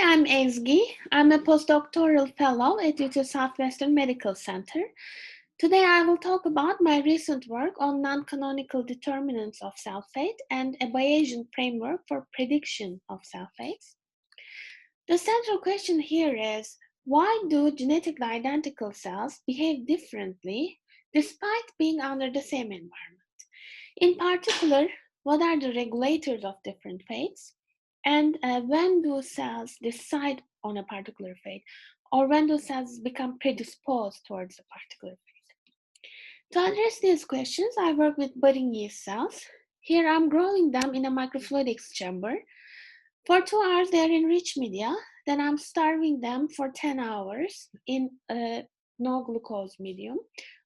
I'm ASCB. I'm a postdoctoral fellow at UT Southwestern Medical Center. Today I will talk about my recent work on non-canonical determinants of cell fate and a Bayesian framework for prediction of cell fates. The central question here is, why do genetically identical cells behave differently despite being under the same environment? In particular, what are the regulators of different fates? And when do cells decide on a particular fate? Or when do cells become predisposed towards a particular fate? To address these questions, I work with budding yeast cells. Here I'm growing them in a microfluidics chamber. For 2 hours, they're in rich media. Then I'm starving them for 10 hours in a no glucose medium,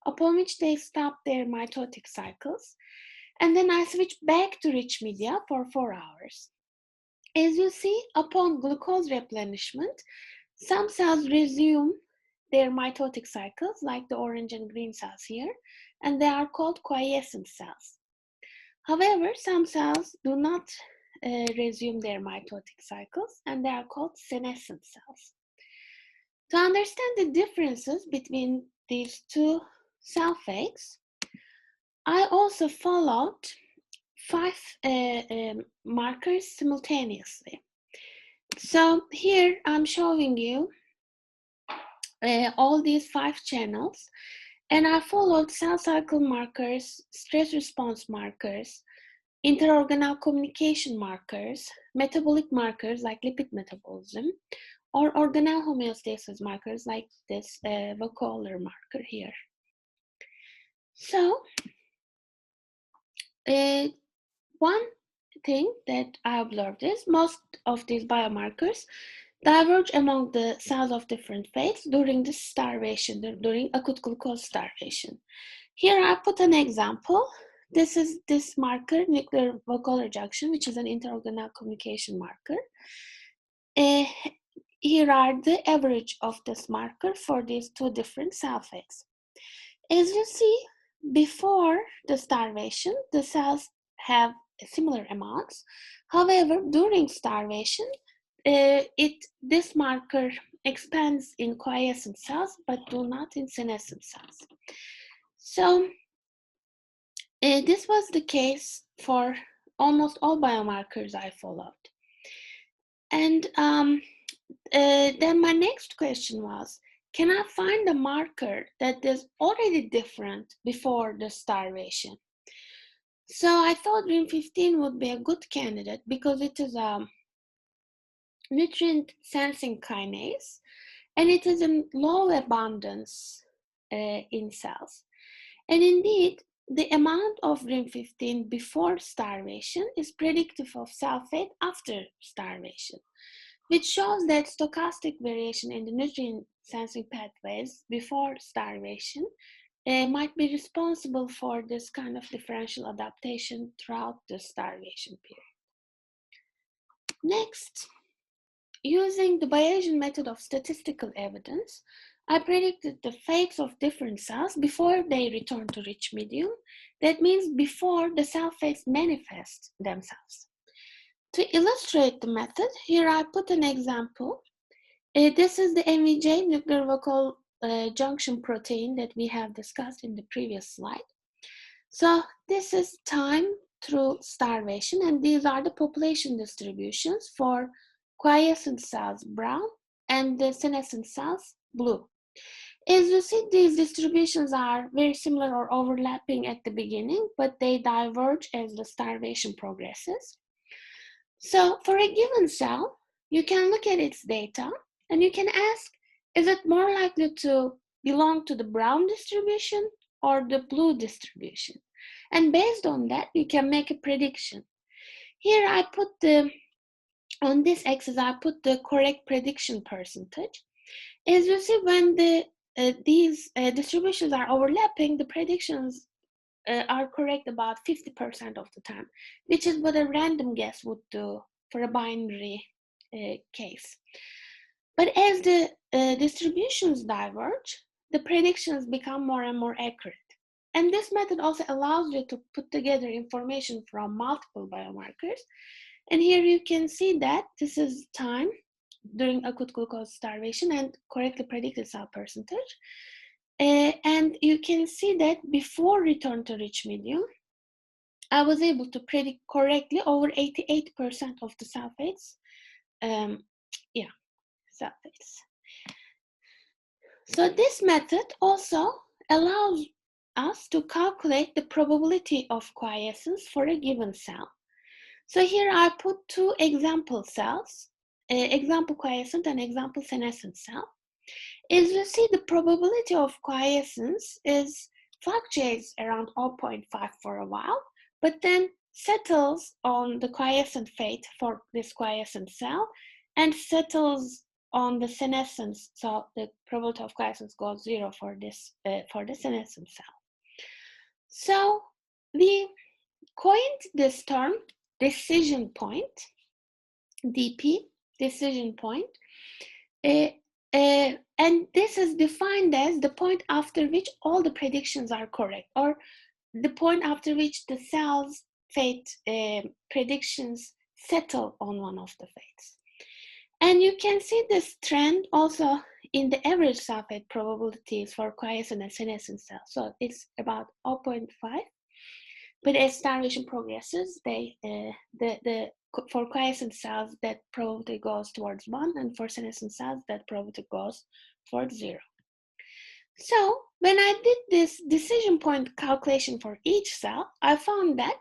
upon which they stop their mitotic cycles. And then I switch back to rich media for 4 hours. As you see, upon glucose replenishment, some cells resume their mitotic cycles, like the orange and green cells here, and they are called quiescent cells. However, some cells do not resume their mitotic cycles, and they are called senescent cells. To understand the differences between these two cell fates, I also followed 5 markers simultaneously. So here I'm showing you all these 5 channels, and I followed cell cycle markers, stress response markers, interorganelle communication markers, metabolic markers like lipid metabolism, or organelle homeostasis markers like this vacuolar marker here. So one thing that I observed is most of these biomarkers diverge among the cells of different fates during this starvation, during acute glucose starvation. Here I put an example. This is this marker, nucleus-vacuole junction, which is an interorganelle communication marker. Here are the average of this marker for these 2 different cell fates. As you see, before the starvation, the cells have similar amounts. However, during starvation, this marker expands in quiescent cells, but do not in senescent cells. So this was the case for almost all biomarkers I followed. And then my next question was, can I find a marker that is already different before the starvation? So I thought RIM15 would be a good candidate because it is a nutrient sensing kinase, and it is in low abundance in cells. And indeed, the amount of RIM15 before starvation is predictive of cell fate after starvation, which shows that stochastic variation in the nutrient sensing pathways before starvation might be responsible for this kind of differential adaptation throughout the starvation period. Next, using the Bayesian method of statistical evidence, I predicted the fates of different cells before they return to rich medium. That means before the cell fates manifest themselves. To illustrate the method, here I put an example. This is the NVJ nucleus-vacuole junction protein that we have discussed in the previous slide. So this is time through starvation, and these are the population distributions for quiescent cells, brown, and the senescent cells, blue. As you see, these distributions are very similar or overlapping at the beginning, but they diverge as the starvation progresses. So for a given cell, you can look at its data and you can ask, is it more likely to belong to the brown distribution or the blue distribution? And based on that, you can make a prediction. Here I put on this axis, I put the correct prediction percentage. As you see, when these distributions are overlapping, the predictions are correct about 50% of the time, which is what a random guess would do for a binary case. But as the distributions diverge, the predictions become more and more accurate. And this method also allows you to put together information from multiple biomarkers. And here you can see that this is time during acute glucose starvation and correctly predicted cell percentage. And you can see that before return to rich medium, I was able to predict correctly over 88% of the sulfates. Sulfates. So this method also allows us to calculate the probability of quiescence for a given cell. So here I put two example cells, example quiescent and example senescent cell. As you see, the probability of quiescence fluctuates around 0.5 for a while, but then settles on the quiescent fate for this quiescent cell and settles on the senescence. So the probability of quiescence goes 0 for the senescent cell. So we coined this term decision point, DP, decision point. And this is defined as the point after which all the predictions are correct, or the point after which the cell's fate predictions settle on one of the fates. And you can see this trend also in the average cell fate probabilities for quiescent and senescent cells. So it's about 0.5. But as starvation progresses, for quiescent cells, that probability goes towards 1, and for senescent cells, that probability goes towards 0. So when I did this decision point calculation for each cell, I found that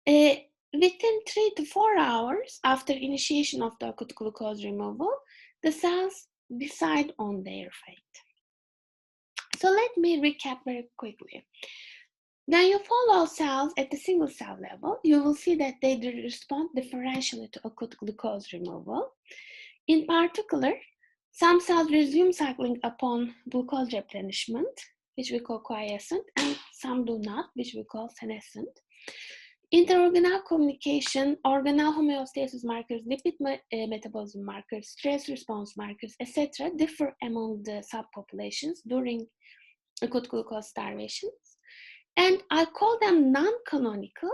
within 3 to 4 hours after initiation of the acute glucose removal, the cells decide on their fate. So let me recap very quickly. When you follow cells at the single cell level, you will see that they respond differentially to acute glucose removal. In particular, some cells resume cycling upon glucose replenishment, which we call quiescent, and some do not, which we call senescent. Interorganelle communication, organelle homeostasis markers, lipid metabolism markers, stress response markers, etc. differ among the subpopulations during acute glucose starvation. And I call them non-canonical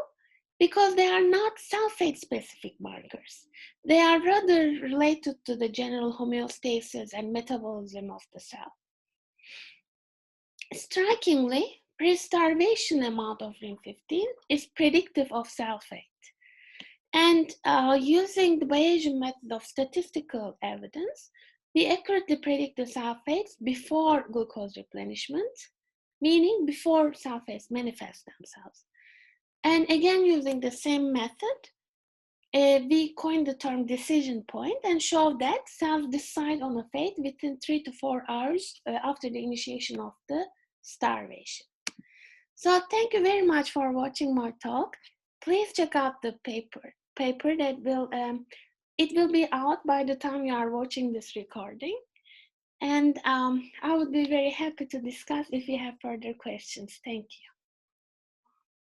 because they are not sulfate-specific markers. They are rather related to the general homeostasis and metabolism of the cell. Strikingly, pre-starvation amount of Rim15 is predictive of cell fate. And using the Bayesian method of statistical evidence, we accurately predict the cell fates before glucose replenishment, meaning before cell fates manifest themselves. And again, using the same method, we coined the term decision point and showed that cells decide on a fate within 3 to 4 hours after the initiation of the starvation. So thank you very much for watching my talk. Please check out the paper that it will be out by the time you are watching this recording. And I would be very happy to discuss if you have further questions. Thank you.